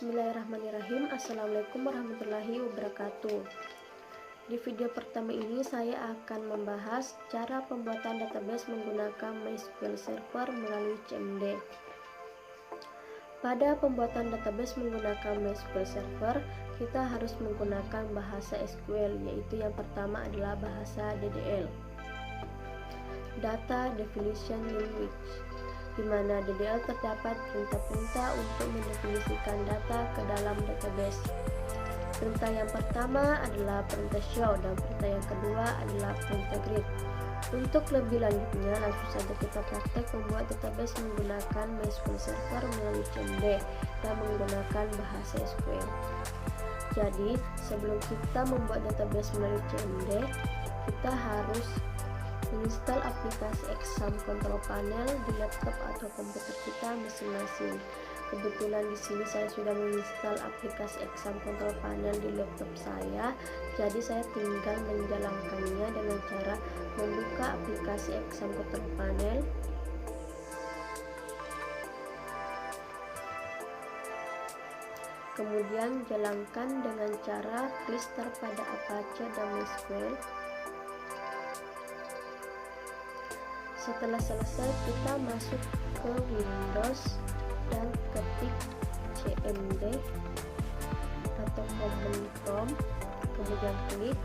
Bismillahirrahmanirrahim. Assalamualaikum warahmatullahi wabarakatuh. Di video pertama ini saya akan membahas cara pembuatan database menggunakan MySQL Server melalui CMD. Pada pembuatan database menggunakan MySQL Server, kita harus menggunakan bahasa SQL, yaitu yang pertama adalah bahasa DDL, Data Definition Language, di mana DDL terdapat perintah-perintah untuk mendefinisikan data ke dalam database. Perintah yang pertama adalah perintah show dan perintah yang kedua adalah perintah greet. Untuk lebih lanjutnya, langsung saja kita praktek membuat database menggunakan MySQL Server melalui CMD dan menggunakan bahasa SQL. Jadi, sebelum kita membuat database melalui CMD, kita harus menginstal aplikasi Exam Control Panel di laptop atau komputer kita masing-masing. Kebetulan di sini saya sudah menginstal aplikasi Exam Control Panel di laptop saya, jadi saya tinggal menjalankannya dengan cara membuka aplikasi Exam Control Panel. Kemudian jalankan dengan cara klik start pada Apache dan MySQL. Setelah selesai, kita masuk ke Windows dan ketik CMD atau command prompt, kemudian klik,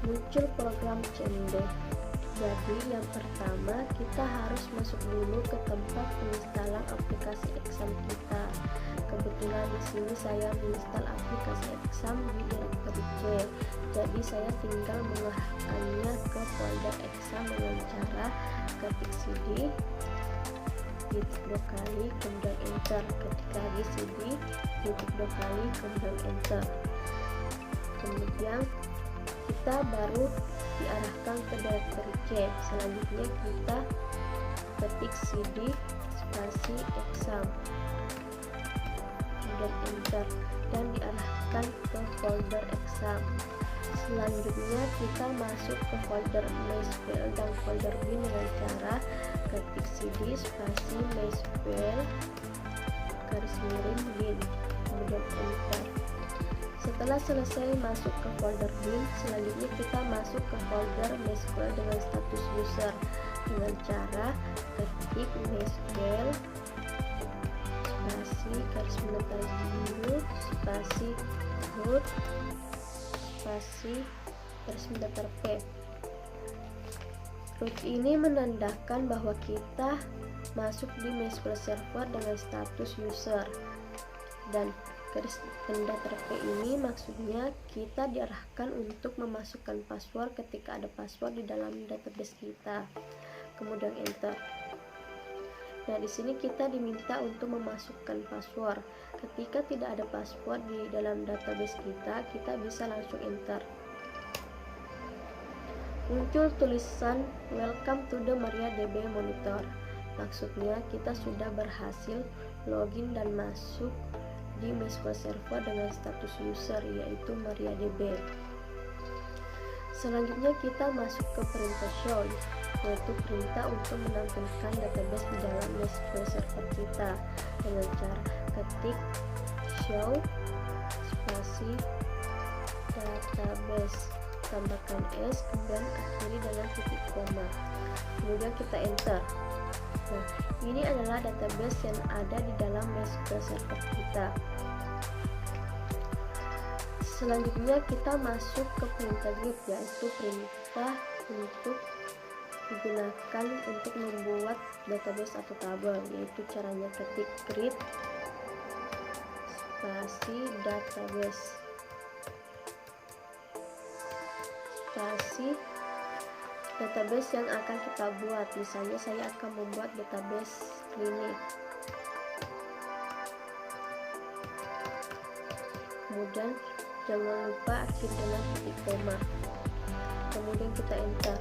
muncul program CMD. Jadi yang pertama kita harus masuk dulu ke tempat penginstalan aplikasi Exam kita. Kebetulan di sini saya menginstal aplikasi Exam di directory C. Jadi saya tinggal mengarahkannya ke folder Exam dengan cara ketik cd, titik 2 kali, kemudian enter, ketik lagi cd, titik 2 kali, kemudian enter. Kemudian kita baru diarahkan ke directory C. Selanjutnya kita ketik cd spasi Exam, kemudian enter, dan diarahkan ke folder Exam. Selanjutnya kita masuk ke folder MySQL dan folder bin dengan cara ketik cd spasi MySQL garis miring bin, kemudian enter. Setelah selesai masuk ke folder bin, selanjutnya kita masuk ke folder MySQL dengan status user dengan cara ketik MySQL spasi garis miring spasi root spasi garis mendatar P. Root ini menandakan bahwa kita masuk di MySQL Server dengan status user, dan garis pendatar P ini maksudnya kita diarahkan untuk memasukkan password ketika ada password di dalam database kita. Kemudian enter. Nah, di sini kita diminta untuk memasukkan password. Ketika tidak ada password di dalam database kita, kita bisa langsung enter. Muncul tulisan Welcome to the MariaDB Monitor. Maksudnya kita sudah berhasil login dan masuk di MySQL Server dengan status user, yaitu MariaDB. Selanjutnya kita masuk ke perintah show, yaitu perintah untuk menampilkan database di dalam MySQL Server kita dengan cara ketik show spasi database, tambahkan s, kemudian akhiri dengan titik koma, kemudian kita enter. Nah, ini adalah database yang ada di dalam MySQL Server kita. Selanjutnya kita masuk ke perintah greet, yaitu perintah untuk digunakan untuk membuat database atau tabel, yaitu caranya ketik greet spasi database spasi database yang akan kita buat. Misalnya saya akan membuat database klinik, kemudian jangan lupa akhir dengan titik koma, kemudian kita enter.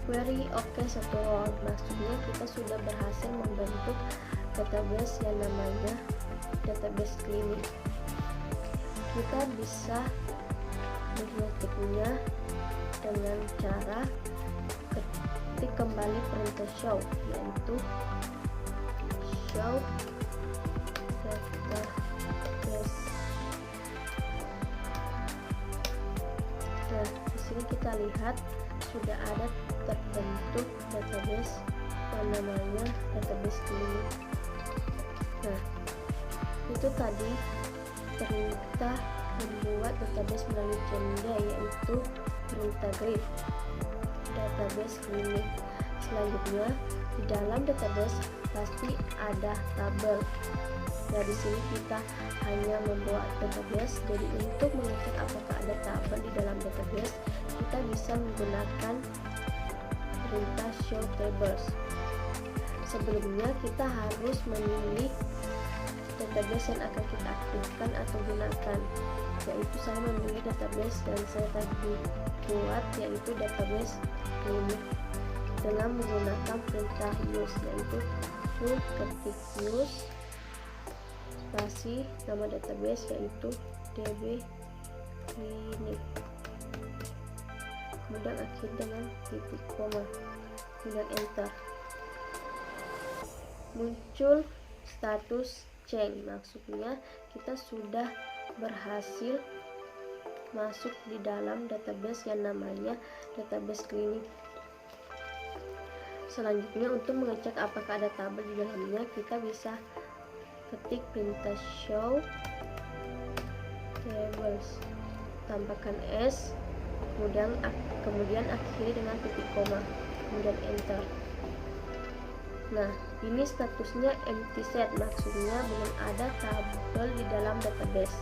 Query oke settle, maksudnya kita sudah berhasil membentuk database yang namanya database klinik. Kita bisa mengetiknya dengan cara ketik kembali perintah show, yaitu show database. Nah, di sini kita lihat sudah ada terbentuk database yang namanya database klinik. Nah, itu tadi perintah membuat database melalui Cenda, yaitu perintah grid database klinik. Selanjutnya, di dalam database pasti ada tabel. Nah, di sini kita hanya membuat database. Jadi untuk mengecek apakah ada tabel di dalam database, kita bisa menggunakan perintah show tables. Sebelumnya kita harus memilih database yang akan kita aktifkan atau gunakan, yaitu saya memilih database yang saya tadi buat, yaitu database klinik, dengan menggunakan perintah use, yaitu ketik use spasi nama database, yaitu db klinik, kemudian akhir dengan titik koma, kemudian enter. Muncul status change, maksudnya kita sudah berhasil masuk di dalam database yang namanya database klinik. Selanjutnya, untuk mengecek apakah ada tabel di dalamnya, kita bisa ketik perintah show tables, tambahkan s, kemudian akhiri dengan titik koma, kemudian enter. Nah, ini statusnya empty set, maksudnya belum ada tabel di dalam database.